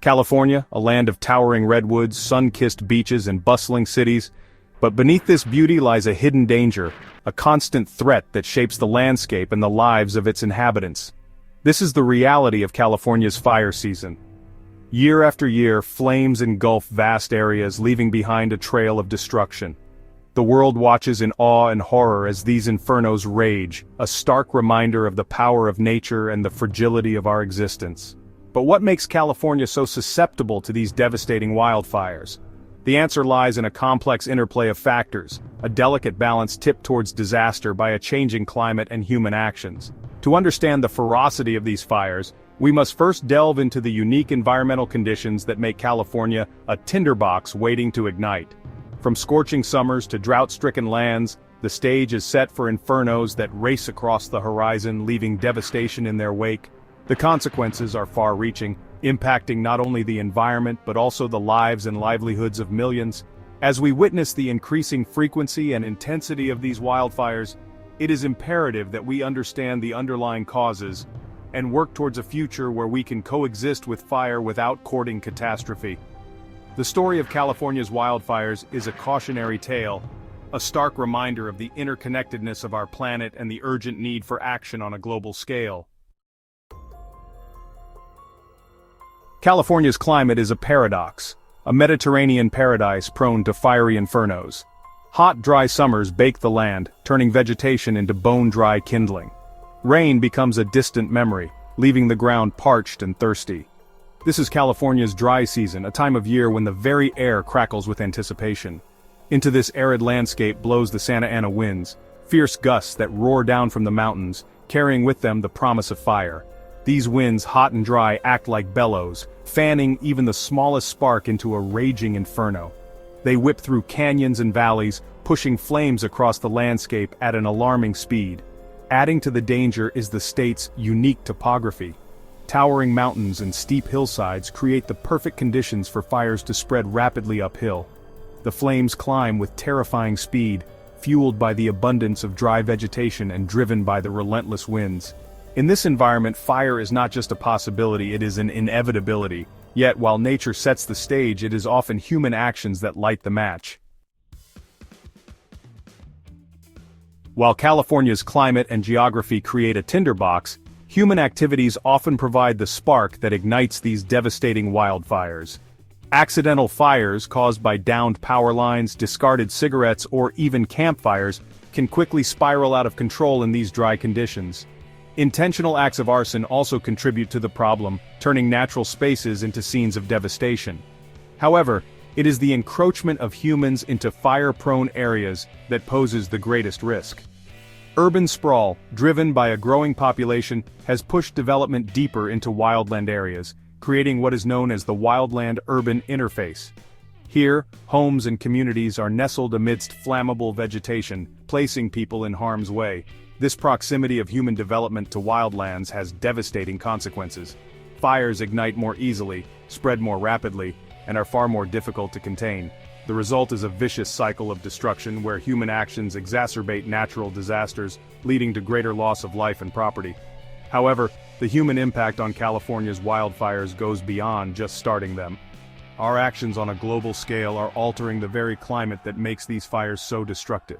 California, a land of towering redwoods, sun-kissed beaches, and bustling cities. But beneath this beauty lies a hidden danger, a constant threat that shapes the landscape and the lives of its inhabitants. This is the reality of California's fire season. Year after year, flames engulf vast areas, leaving behind a trail of destruction. The world watches in awe and horror as these infernos rage, a stark reminder of the power of nature and the fragility of our existence. But what makes California so susceptible to these devastating wildfires? The answer lies in a complex interplay of factors, a delicate balance tipped towards disaster by a changing climate and human actions. To understand the ferocity of these fires, we must first delve into the unique environmental conditions that make California a tinderbox waiting to ignite. From scorching summers to drought-stricken lands, the stage is set for infernos that race across the horizon, leaving devastation in their wake. The consequences are far-reaching, impacting not only the environment but also the lives and livelihoods of millions. As we witness the increasing frequency and intensity of these wildfires, it is imperative that we understand the underlying causes and work towards a future where we can coexist with fire without courting catastrophe. The story of California's wildfires is a cautionary tale, a stark reminder of the interconnectedness of our planet and the urgent need for action on a global scale. California's climate is a paradox, a Mediterranean paradise prone to fiery infernos. Hot, dry summers bake the land, turning vegetation into bone-dry kindling. Rain becomes a distant memory, leaving the ground parched and thirsty. This is California's dry season, a time of year when the very air crackles with anticipation. Into this arid landscape blows the Santa Ana winds, fierce gusts that roar down from the mountains, carrying with them the promise of fire. These winds, hot and dry, act like bellows, fanning even the smallest spark into a raging inferno. They whip through canyons and valleys, pushing flames across the landscape at an alarming speed. Adding to the danger is the state's unique topography. Towering mountains and steep hillsides create the perfect conditions for fires to spread rapidly uphill. The flames climb with terrifying speed, fueled by the abundance of dry vegetation and driven by the relentless winds. In this environment, fire is not just a possibility, it is an inevitability. Yet, while nature sets the stage, it is often human actions that light the match. While California's climate and geography create a tinderbox, human activities often provide the spark that ignites these devastating wildfires. Accidental fires caused by downed power lines, discarded cigarettes, or even campfires can quickly spiral out of control in these dry conditions. Intentional acts of arson also contribute to the problem, turning natural spaces into scenes of devastation. However, it is the encroachment of humans into fire-prone areas that poses the greatest risk. Urban sprawl, driven by a growing population, has pushed development deeper into wildland areas, creating what is known as the wildland-urban interface. Here, homes and communities are nestled amidst flammable vegetation, placing people in harm's way. This proximity of human development to wildlands has devastating consequences. Fires ignite more easily, spread more rapidly, and are far more difficult to contain. The result is a vicious cycle of destruction where human actions exacerbate natural disasters, leading to greater loss of life and property. However, the human impact on California's wildfires goes beyond just starting them. Our actions on a global scale are altering the very climate that makes these fires so destructive.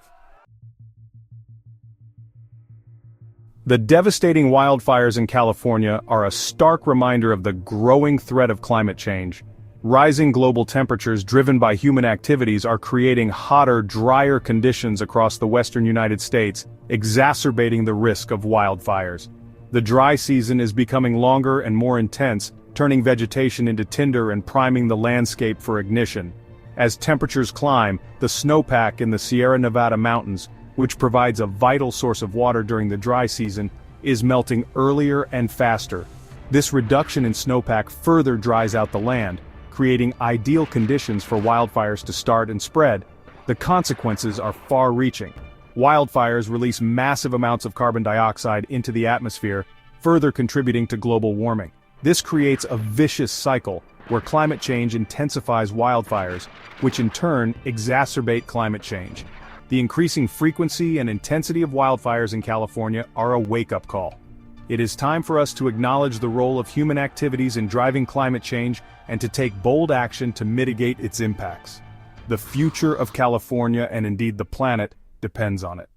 The devastating wildfires in California are a stark reminder of the growing threat of climate change. Rising global temperatures driven by human activities are creating hotter, drier conditions across the western United States, exacerbating the risk of wildfires. The dry season is becoming longer and more intense, turning vegetation into tinder and priming the landscape for ignition. As temperatures climb, the snowpack in the Sierra Nevada mountains, which provides a vital source of water during the dry season, is melting earlier and faster. This reduction in snowpack further dries out the land, creating ideal conditions for wildfires to start and spread. The consequences are far-reaching. Wildfires release massive amounts of carbon dioxide into the atmosphere, further contributing to global warming. This creates a vicious cycle, where climate change intensifies wildfires, which in turn exacerbate climate change. The increasing frequency and intensity of wildfires in California are a wake-up call. It is time for us to acknowledge the role of human activities in driving climate change and to take bold action to mitigate its impacts. The future of California and indeed the planet depends on it.